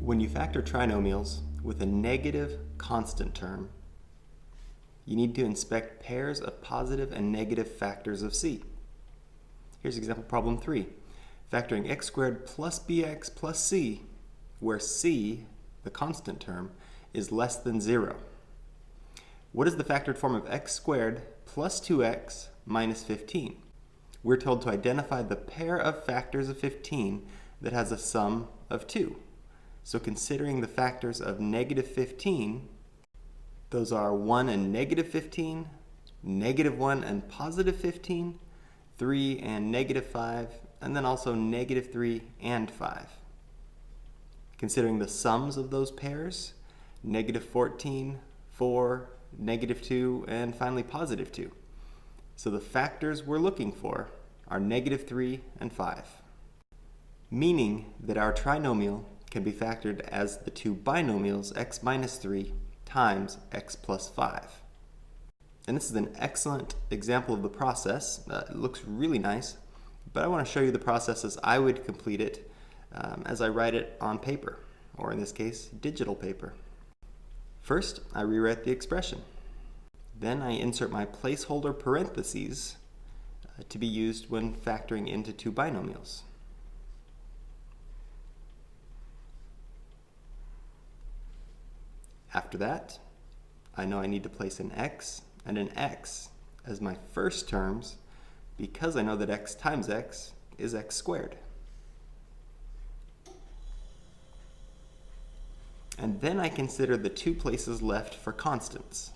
When you factor trinomials with a negative constant term, you need to inspect pairs of positive and negative factors of c. Here's example problem 3. Factoring x squared plus bx plus c, where c, the constant term, is less than 0. What is the factored form of x squared plus 2x minus 15? We're told to identify the pair of factors of 15 that has a sum of 2. So considering the factors of negative 15, those are 1 and negative 15, negative 1 and positive 15, 3 and negative 5, and then also negative 3 and 5. Considering the sums of those pairs, negative 14, 4, negative 2, and finally positive 2. So the factors we're looking for are negative 3 and 5, meaning that our trinomial can be factored as the two binomials x minus 3 times x plus 5. And this is an excellent example of the process. It looks really nice, but I want to show you the process as I would complete it as I write it on paper, or in this case, digital paper. First, I rewrite the expression. Then I insert my placeholder parentheses to be used when factoring into two binomials. After that, I know I need to place an x and an x as my first terms because I know that x times x is x squared. And then I consider the two places left for constants.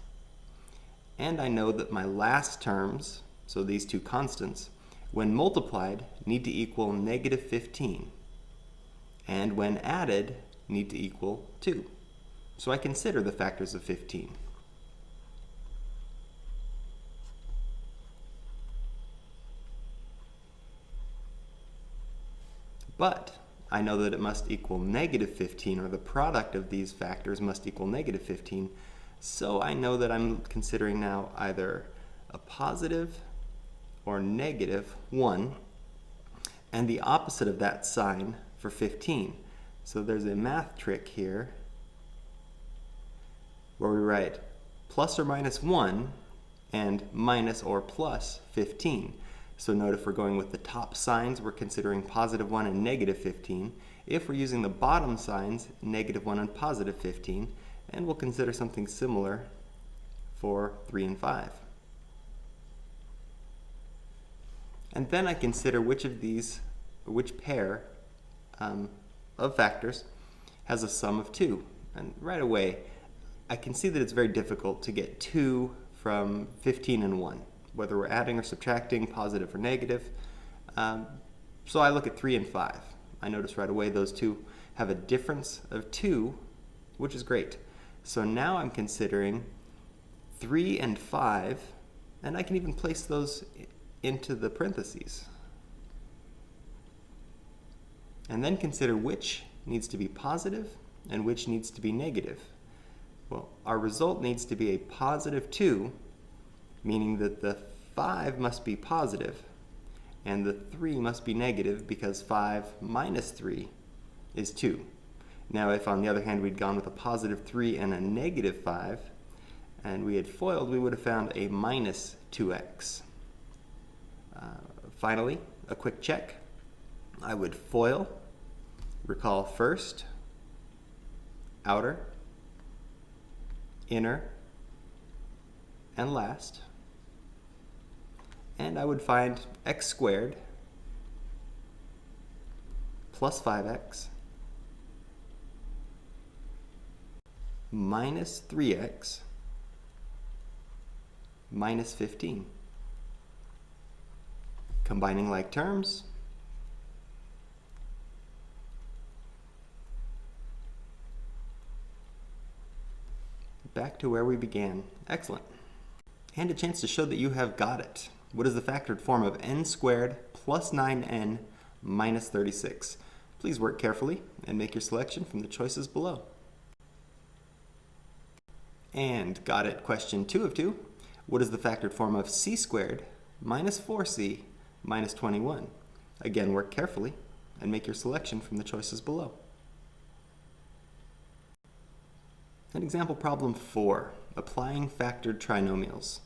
And I know that my last terms, so these two constants, when multiplied need to equal negative 15. And when added need to equal 2. So I consider the factors of 15. But I know that it must equal negative 15, or the product of these factors must equal negative 15. So I know that I'm considering now either a positive or negative 1, and the opposite of that sign for 15. So there's a math trick here where we write plus or minus 1 and minus or plus 15. So note if we're going with the top signs, we're considering positive 1 and negative 15. If we're using the bottom signs, negative 1 and positive 15, and we'll consider something similar for 3 and 5. And then I consider which pair of factors has a sum of 2. And right away, I can see that it's very difficult to get 2 from 15 and 1, whether we're adding or subtracting, positive or negative. So I look at 3 and 5. I notice right away those two have a difference of 2, which is great. So now I'm considering 3 and 5, and I can even place those into the parentheses. And then consider which needs to be positive and which needs to be negative. Well, our result needs to be a positive 2, meaning that the 5 must be positive and the 3 must be negative because 5 minus 3 is 2. Now if on the other hand we'd gone with a positive 3 and a negative 5 and we had FOILed, we would have found a minus 2x. Finally, a quick check. I would FOIL, recall first, outer, inner, and last. And I would find x squared plus 5x minus 3x minus 15. Combining like terms, back to where we began. Excellent. And a chance to show that you have got it. What is the factored form of n squared plus 9n minus 36? Please work carefully and make your selection from the choices below. And got it, question 2 of 2. What is the factored form of c squared minus 4c minus 21? Again, work carefully and make your selection from the choices below. And example problem 4, applying factored trinomials.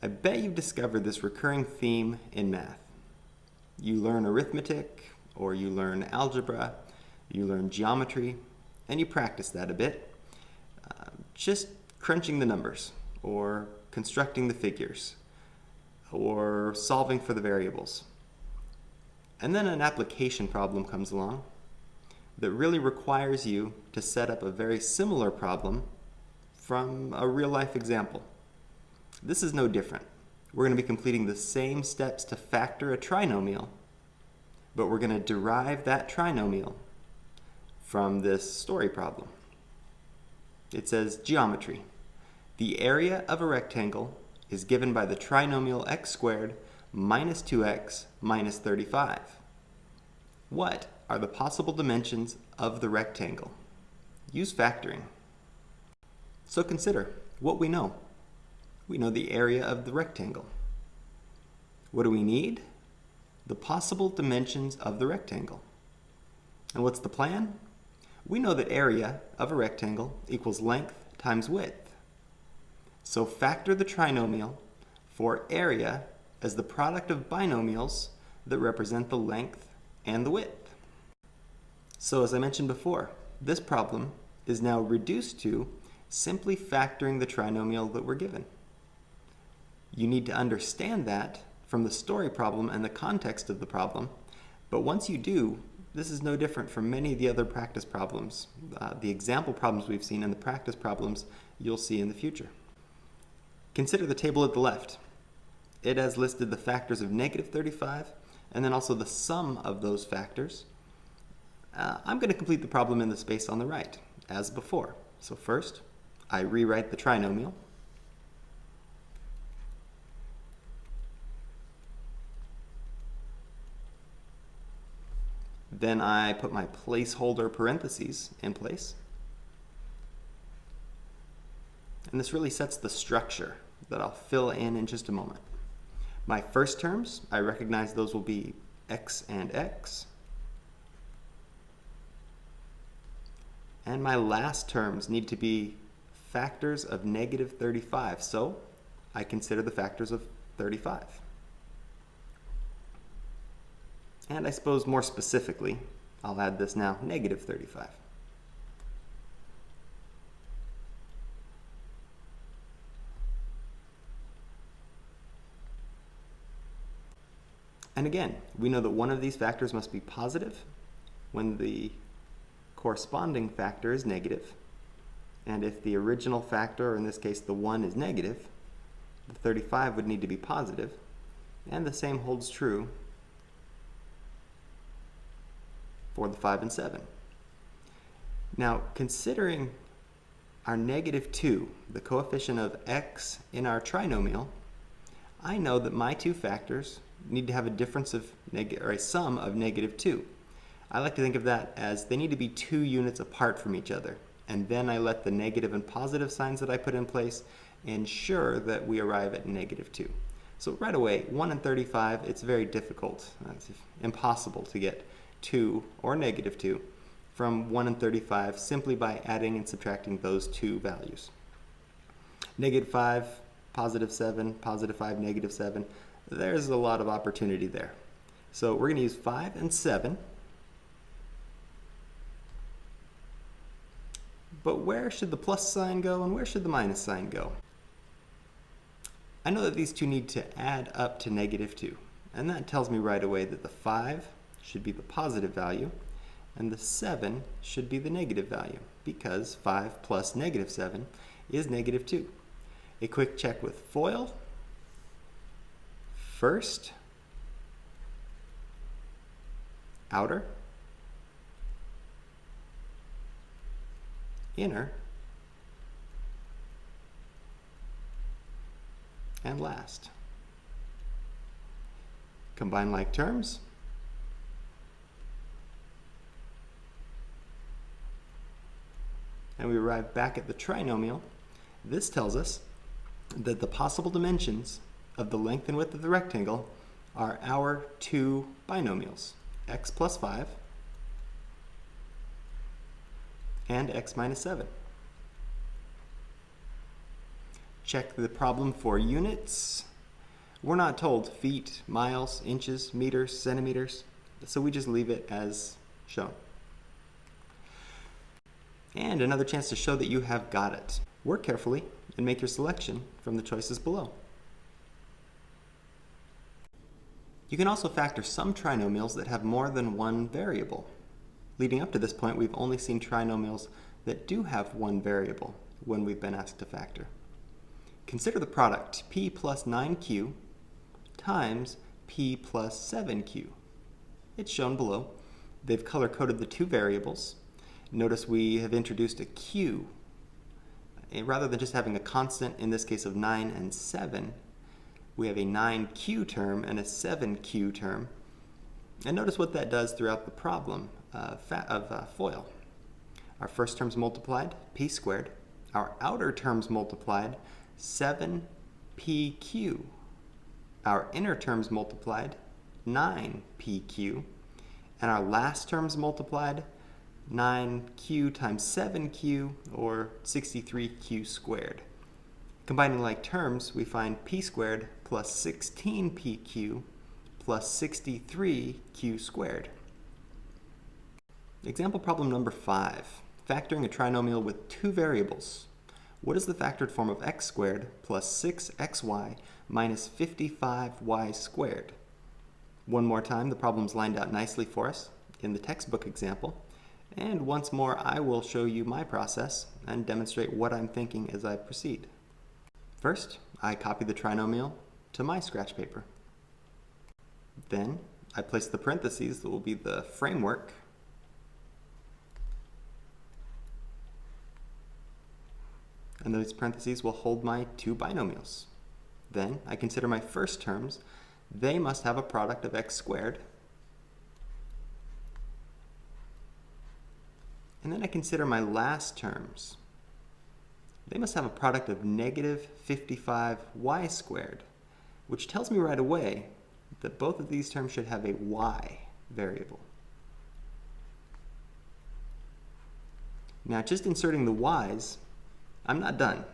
I bet you've discovered this recurring theme in math. You learn arithmetic, or you learn algebra, you learn geometry, and you practice that a bit. Just crunching the numbers, or constructing the figures, or solving for the variables. And then an application problem comes along that really requires you to set up a very similar problem from a real-life example. This is no different. We're going to be completing the same steps to factor a trinomial, but we're going to derive that trinomial from this story problem. It says geometry. The area of a rectangle is given by the trinomial x squared minus 2x minus 35. What are the possible dimensions of the rectangle? Use factoring. So consider what we know. We know the area of the rectangle. What do we need? The possible dimensions of the rectangle. And what's the plan? We know that area of a rectangle equals length times width. So factor the trinomial for area as the product of binomials that represent the length and the width. So as I mentioned before, this problem is now reduced to simply factoring the trinomial that we're given. You need to understand that from the story problem and the context of the problem, but once you do, this is no different from many of the other practice problems, the example problems we've seen and the practice problems you'll see in the future. Consider the table at the left. It has listed the factors of negative 35 and then also the sum of those factors. I'm going to complete the problem in the space on the right, as before. So first, I rewrite the trinomial. Then I put my placeholder parentheses in place. And this really sets the structure that I'll fill in just a moment. My first terms, I recognize those will be x and x. And my last terms need to be factors of negative 35. So I consider the factors of 35. And I suppose more specifically, I'll add this now, negative 35. And again, we know that one of these factors must be positive when the corresponding factor is negative. And if the original factor, or in this case the 1, is negative, the 35 would need to be positive. And the same holds true for the 5 and 7. Now, considering our negative 2, the coefficient of x in our trinomial, I know that my two factors need to have a difference of or a sum of negative 2. I like to think of that as they need to be 2 units apart from each other. And then I let the negative and positive signs that I put in place ensure that we arrive at negative 2. So right away, 1 and 35, it's very difficult. It's impossible to get 2 or negative 2 from 1 and 35 simply by adding and subtracting those two values. Negative 5, positive 7, positive 5, negative 7. There's a lot of opportunity there. So we're going to use 5 and 7. But where should the plus sign go and where should the minus sign go? I know that these two need to add up to negative 2. And that tells me right away that the 5 should be the positive value and the 7 should be the negative value because 5 plus negative 7 is negative 2. A quick check with FOIL. First, outer, inner, and last. Combine like terms. And we arrive back at the trinomial. This tells us that the possible dimensions of the length and width of the rectangle are our two binomials, x plus 5 and x minus 7. check the problem for units. We're not told feet, miles, inches, meters, centimeters, so we just leave it as shown. And another chance to show that you have got it. Work carefully and make your selection from the choices below. You can also factor some trinomials that have more than one variable. Leading up to this point, we've only seen trinomials that do have one variable when we've been asked to factor. Consider the product p plus 9q times p plus 7q. It's shown below. They've color-coded the two variables. Notice we have introduced a q. Rather than just having a constant, in this case of 9 and 7, we have a 9q term and a 7q term. And notice what that does throughout the problem of FOIL. Our first term's multiplied, p squared. Our outer term's multiplied, 7pq. Our inner term's multiplied, 9pq. And our last term's multiplied, 9q times 7q, or 63q squared. Combining like terms, we find p squared plus 16pq plus 63q squared. Example problem number 5. Factoring a trinomial with two variables. What is the factored form of x squared plus 6xy minus 55y squared? One more time, the problem's lined out nicely for us in the textbook example. And once more, I will show you my process and demonstrate what I'm thinking as I proceed. First, I copy the trinomial to my scratch paper. Then, I place the parentheses that will be the framework. And those parentheses will hold my two binomials. Then, I consider my first terms. They must have a product of x squared. And then I consider my last terms. They must have a product of negative 55y squared, which tells me right away that both of these terms should have a y variable. Now, just inserting the y's, I'm not done.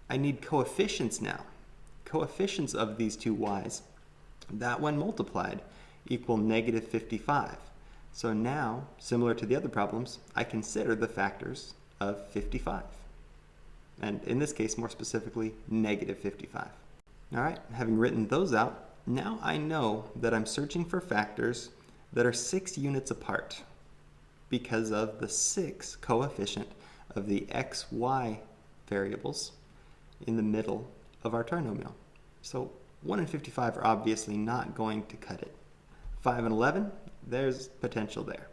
I need coefficients now. Coefficients of these two y's, that when multiplied, equal negative 55. So now, similar to the other problems, I consider the factors of 55. And in this case, more specifically, negative 55. All right, having written those out, now I know that I'm searching for factors that are 6 units apart because of the 6 coefficient of the x, y variables in the middle of our trinomial. So 1 and 55 are obviously not going to cut it. 5 and 11, there's potential there.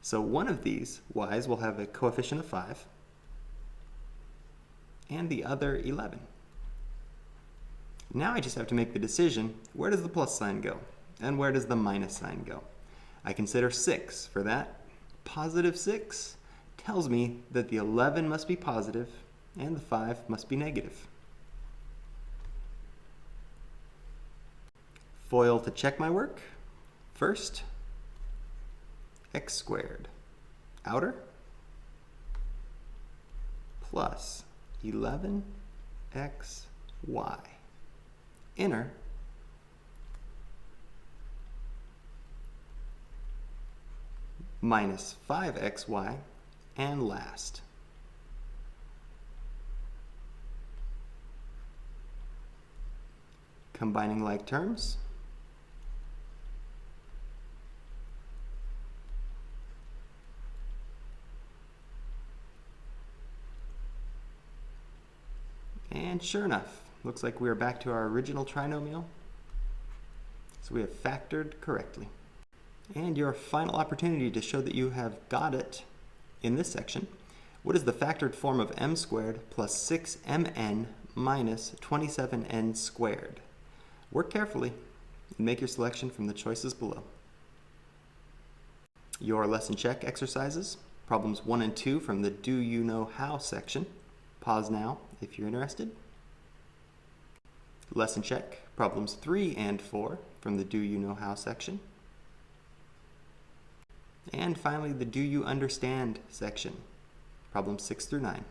So one of these y's will have a coefficient of 5 and the other 11. Now I just have to make the decision, where does the plus sign go and where does the minus sign go? I consider 6 for that. Positive 6 tells me that the 11 must be positive and the 5 must be negative. FOIL to check my work. First, x squared, outer, plus 11xy, inner, minus 5xy, and last. Combining like terms, and sure enough, looks like we are back to our original trinomial. So we have factored correctly. And your final opportunity to show that you have got it in this section. What is the factored form of m squared plus 6mn minus 27n squared? Work carefully and make your selection from the choices below. Your lesson check exercises, problems 1 and 2 from the Do You Know How section. Pause now if you're interested. Lesson check, problems 3 and 4 from the Do You Know How section. And finally, the Do You Understand section, problems 6 through 9.